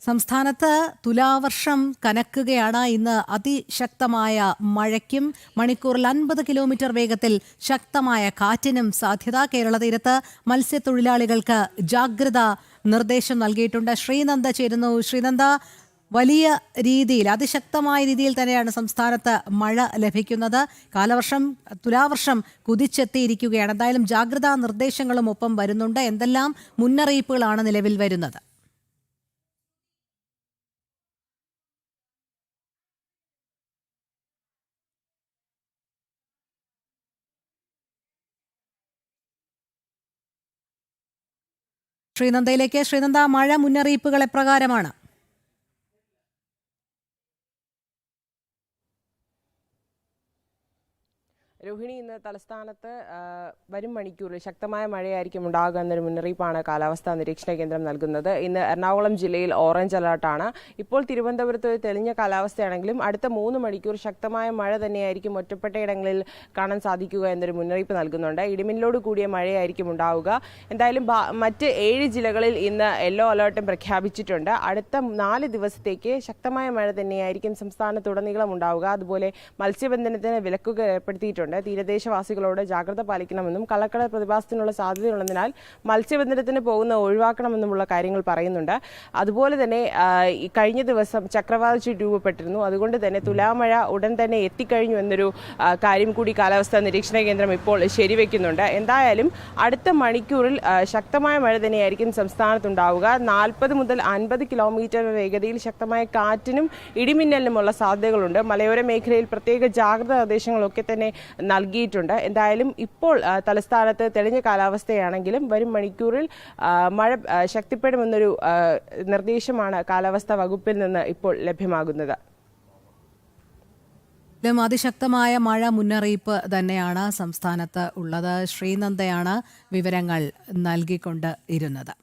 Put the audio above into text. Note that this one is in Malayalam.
സംസ്ഥാനത്ത് തുലാവർഷം കനക്കുകയാണ്. ഇന്ന് അതിശക്തമായ മഴയ്ക്കും മണിക്കൂറിൽ 50 കിലോമീറ്റർ വേഗത്തിൽ ശക്തമായ കാറ്റിനും സാധ്യത. കേരള തീരത്ത് മത്സ്യത്തൊഴിലാളികൾക്ക് ജാഗ്രത നിർദ്ദേശം നൽകിയിട്ടുണ്ട്. ശ്രീനന്ദ ചേരുന്നു. ശ്രീനന്ദ, വലിയ രീതിയിൽ അതിശക്തമായ രീതിയിൽ തന്നെയാണ് സംസ്ഥാനത്ത് മഴ ലഭിക്കുന്നത്. തുലാവർഷം കുതിച്ചെത്തിയിരിക്കുകയാണ്. എന്തായാലും ജാഗ്രതാ നിർദ്ദേശങ്ങളും ഒപ്പം വരുന്നുണ്ട്. എന്തെല്ലാം മുന്നറിയിപ്പുകളാണ് നിലവിൽ വരുന്നത്? ശ്രീനന്ദ, മഴ മുന്നറിയിപ്പുകൾ എപ്രകാരമാണ്? രോഹിണി, ഇന്ന് തലസ്ഥാനത്ത് വരും മണിക്കൂറിൽ ശക്തമായ മഴയായിരിക്കും ഉണ്ടാകുക എന്നൊരു മുന്നറിയിപ്പാണ് കാലാവസ്ഥാ നിരീക്ഷണ കേന്ദ്രം നൽകുന്നത്. ഇന്ന് എറണാകുളം ജില്ലയിൽ ഓറഞ്ച് അലർട്ടാണ്. ഇപ്പോൾ തിരുവനന്തപുരത്ത് തെളിഞ്ഞ കാലാവസ്ഥയാണെങ്കിലും അടുത്ത 3 മണിക്കൂർ ശക്തമായ മഴ തന്നെയായിരിക്കും ഒറ്റപ്പെട്ടയിടങ്ങളിൽ കാണാൻ സാധിക്കുക എന്നൊരു മുന്നറിയിപ്പ് നൽകുന്നുണ്ട്. ഇടിമിന്നലോട് കൂടിയ മഴയായിരിക്കും ഉണ്ടാവുക. എന്തായാലും മറ്റ് 7 ജില്ലകളിൽ ഇന്ന് യെല്ലോ അലർട്ടും പ്രഖ്യാപിച്ചിട്ടുണ്ട്. അടുത്ത 4 ദിവസത്തേക്ക് ശക്തമായ മഴ തന്നെയായിരിക്കും സംസ്ഥാനത്തുടനീളം ഉണ്ടാവുക. അതുപോലെ മത്സ്യബന്ധനത്തിന് വിലക്കുകൾ ഏർപ്പെടുത്തിയിട്ടുണ്ട്. തീരദേശവാസികളോട് ജാഗ്രത പാലിക്കണമെന്നും കള്ളക്കടൽ പ്രതിഭാസത്തിനുള്ള സാധ്യതയുള്ളതിനാൽ മത്സ്യബന്ധനത്തിന് ഒഴിവാക്കണമെന്നുമുള്ള കാര്യങ്ങൾ പറയുന്നുണ്ട്. അതുപോലെ തന്നെ കഴിഞ്ഞ ദിവസം ചക്രവാത ചുഴി രൂപപ്പെട്ടിരുന്നു. അതുകൊണ്ട് തന്നെ തുലാമഴ ഉടൻ തന്നെ എത്തിക്കഴിഞ്ഞു എന്നൊരു കാര്യം കൂടി കാലാവസ്ഥാ നിരീക്ഷണ കേന്ദ്രം ഇപ്പോൾ ശരിവെക്കുന്നുണ്ട്. എന്തായാലും അടുത്ത മണിക്കൂറിൽ ശക്തമായ മഴ തന്നെയായിരിക്കും സംസ്ഥാനത്തുണ്ടാവുക. 40 മുതൽ 50 കിലോമീറ്റർ വേഗതയിൽ ശക്തമായ കാറ്റിനും ഇടിമിന്നലിനുമുള്ള സാധ്യതകളുണ്ട്. മലയോര മേഖലയിൽ പ്രത്യേക ജാഗ്രതാ നിർദ്ദേശങ്ങളൊക്കെ തന്നെ നൽകിയിട്ടുണ്ട്. എന്തായാലും ഇപ്പോൾ തലസ്ഥാനത്ത് തെളിഞ്ഞ കാലാവസ്ഥയാണെങ്കിലും വരും മണിക്കൂറിൽ മഴ ശക്തിപ്പെടുമെന്നൊരു നിർദ്ദേശമാണ് കാലാവസ്ഥാ വകുപ്പിൽ നിന്ന് ഇപ്പോൾ ലഭ്യമാകുന്നത്. അതിശക്തമായ മഴ മുന്നറിയിപ്പ് തന്നെയാണ് സംസ്ഥാനത്ത് ഉള്ളത്. ശ്രീനന്ദയാണ് വിവരങ്ങൾ നൽകിക്കൊണ്ട് ഇരുന്നത്.